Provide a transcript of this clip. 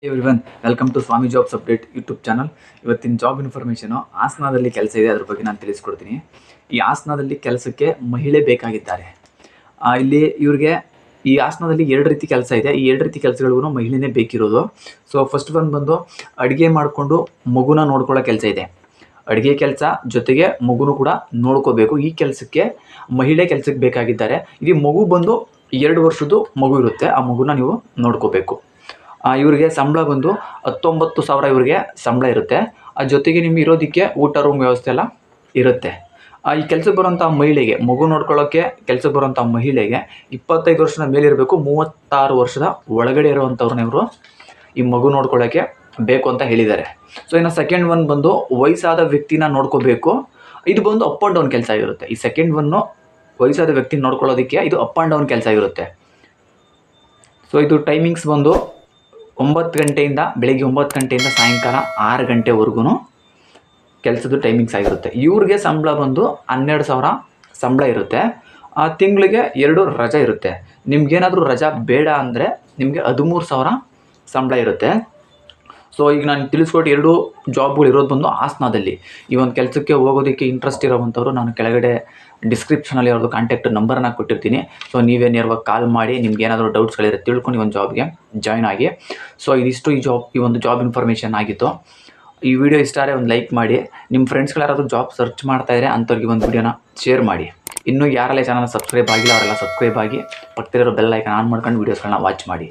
Everyone welcome to Swami jobs update YouTube channel. ಇವತ್ತಿನ job information ಹಾಸನದಲ್ಲಿ ಕೆಲಸ ಇದೆ, ಅದ್ರ ಬಗ್ಗೆ ನಾನು ತಿಳಿಸ್ಕೊಡ್ತೀನಿ. ಈ ಹಾಸನದಲ್ಲಿ ಕೆಲಸಕ್ಕೆ ಮಹಿಳೆ ಬೇಕಾಗಿದ್ದಾರೆ. ಇಲ್ಲಿ ಇವ್ರಿಗೆ ಈ ಹಾಸನದಲ್ಲಿ 2 ರೀತಿ ಕೆಲಸ ಇದೆ. ಈ 2 ರೀತಿ ಕೆಲಸಗಳಿಗೂ ಮಹಿಳೆನೇ ಬೇಕಿರೋದು. ಸೊ ಫಸ್ಟ್ ಬಂದು ಅಡುಗೆ ಮಾಡಿಕೊಂಡು ಮಗುನ ನೋಡ್ಕೊಳ್ಳೋ ಕೆಲಸ ಇದೆ. ಅಡುಗೆ ಕೆಲಸ ಜೊತೆಗೆ ಮಗುನು ಕೂಡ ನೋಡ್ಕೋಬೇಕು. ಈ ಕೆಲಸಕ್ಕೆ ಮಹಿಳೆ ಕೆಲಸಕ್ಕೆ ಬೇಕಾಗಿದ್ದಾರೆ. ಇದು ಮಗು ಬಂದು 2 ವರ್ಷದ್ದು ಮಗು ಇರುತ್ತೆ, ಆ ಮಗುನ ನೀವು ನೋಡ್ಕೋಬೇಕು. ಇವರಿಗೆ ಸಂಬಳ ಬಂದು 19,000 ಇವರಿಗೆ ಸಂಬಳ ಇರುತ್ತೆ. ಜೊತೆಗೆ ನಿಮ್ಗೆ ಇರೋದಕ್ಕೆ ಊಟ ರೂಮ್ ವ್ಯವಸ್ಥೆ ಎಲ್ಲ ಇರುತ್ತೆ. ಈ ಕೆಲಸಕ್ಕೆ ಬರುವಂಥ ಮಹಿಳೆಗೆ, ಮಗು ನೋಡ್ಕೊಳ್ಳೋಕ್ಕೆ ಕೆಲಸಕ್ಕೆ ಬರುವಂಥ ಮಹಿಳೆಗೆ 25 ವರ್ಷದ ಮೇಲಿರಬೇಕು, 36 ವರ್ಷದ ಒಳಗಡೆ ಇರುವಂಥವ್ರನ್ನ ಇವರು ಈ ಮಗು ನೋಡ್ಕೊಳ್ಳೋಕ್ಕೆ ಬೇಕು ಅಂತ ಹೇಳಿದ್ದಾರೆ. ಸೊ ಇನ್ನು ಸೆಕೆಂಡ್ ಒನ್ ಬಂದು ವಯಸ್ಸಾದ ವ್ಯಕ್ತಿನ ನೋಡ್ಕೋಬೇಕು. ಇದು ಬಂದು ಅಪ್ ಆ್ಯಂಡ್ ಡೌನ್ ಕೆಲಸ ಇರುತ್ತೆ. ಈ ಸೆಕೆಂಡ್ ಒನ್ನು ವಯಸ್ಸಾದ ವ್ಯಕ್ತಿನ ನೋಡ್ಕೊಳ್ಳೋದಕ್ಕೆ ಇದು ಅಪ್ ಆ್ಯಂಡ್ ಡೌನ್ ಕೆಲಸ ಇರುತ್ತೆ. ಸೊ ಇದು ಟೈಮಿಂಗ್ಸ್ ಬಂದು 9 ಗಂಟೆಯಿಂದ ಬೆಳಗ್ಗೆ 9 ಗಂಟೆಯಿಂದ ಸಾಯಂಕಾಲ 6 ಗಂಟೆವರೆಗೂ ಕೆಲಸದ ಟೈಮಿಂಗ್ಸ್ ಆಗಿರುತ್ತೆ. ಇವ್ರಿಗೆ ಸಂಬಳ ಬಂದು 12,000 ಸಂಬಳ ಇರುತ್ತೆ. ತಿಂಗಳಿಗೆ 2 ರಜೆ ಇರುತ್ತೆ. ನಿಮ್ಗೇನಾದರೂ ರಜಾ ಬೇಡ ಅಂದರೆ ನಿಮಗೆ 13,000 ಸಂಬಳ ಇರುತ್ತೆ. ಸೊ ಈಗ ನಾನು ತಿಳಿಸ್ಕೊಟ್ಟು 2 ಜಾಬ್ಗಳು ಇರೋದು ಬಂದು ಹಾಸನದಲ್ಲಿ. ಈ ಒಂದು ಕೆಲಸಕ್ಕೆ ಹೋಗೋದಕ್ಕೆ ಇಂಟ್ರೆಸ್ಟ್ ಇರೋವಂಥವ್ರು ನಾನು ಕೆಳಗಡೆ ಡಿಸ್ಕ್ರಿಪ್ಷನಲ್ಲಿ ಅವ್ರದ್ದು ಕಾಂಟ್ಯಾಕ್ಟ್ ನಂಬರನ್ನು ಕೊಟ್ಟಿರ್ತೀನಿ. ಸೊ ನೀವೇ ನೇರವಾಗಿ ಕಾಲ್ ಮಾಡಿ ನಿಮ್ಗೆ ಏನಾದರೂ ಡೌಟ್ಸ್ಗಳಿದ್ರೆ ತಿಳ್ಕೊಂಡು ಈ ಒಂದು ಜಾಬ್ಗೆ ಜಾಯ್ನ್ ಆಗಿ. ಸೊ ಇದಿಷ್ಟು ಈ ಒಂದು ಜಾಬ್ ಇನ್ಫಾರ್ಮೇಷನ್ ಆಗಿತ್ತು. ಈ ವಿಡಿಯೋ ಇಷ್ಟ ಆದರೆ ಒಂದು ಲೈಕ್ ಮಾಡಿ. ನಿಮ್ಮ ಫ್ರೆಂಡ್ಸ್ಗಳು ಯಾರಾದರೂ ಜಾಬ್ ಸರ್ಚ್ ಮಾಡ್ತಾಯಿದ್ರೆ ಅಂಥವ್ರಿಗೆ ಒಂದು ವಿಡಿಯೋನ ಶೇರ್ ಮಾಡಿ. ಇನ್ನೂ ಯಾರೆಲ್ಲ ಚಾನಲ್ ಸಬ್ಸ್ಕ್ರೈಬ್ ಆಗಿಲ್ಲ ಅವರೆಲ್ಲ ಸಬ್ಸ್ಕ್ರೈಬ್ ಆಗಿ ಪಕ್ಕದಲ್ಲಿರೋ ಬೆಲ್ ಐಕಾನ್ ಆನ್ ಮಾಡ್ಕೊಂಡು ವೀಡಿಯೋಸ್ಗಳನ್ನ ವಾಚ್ ಮಾಡಿ.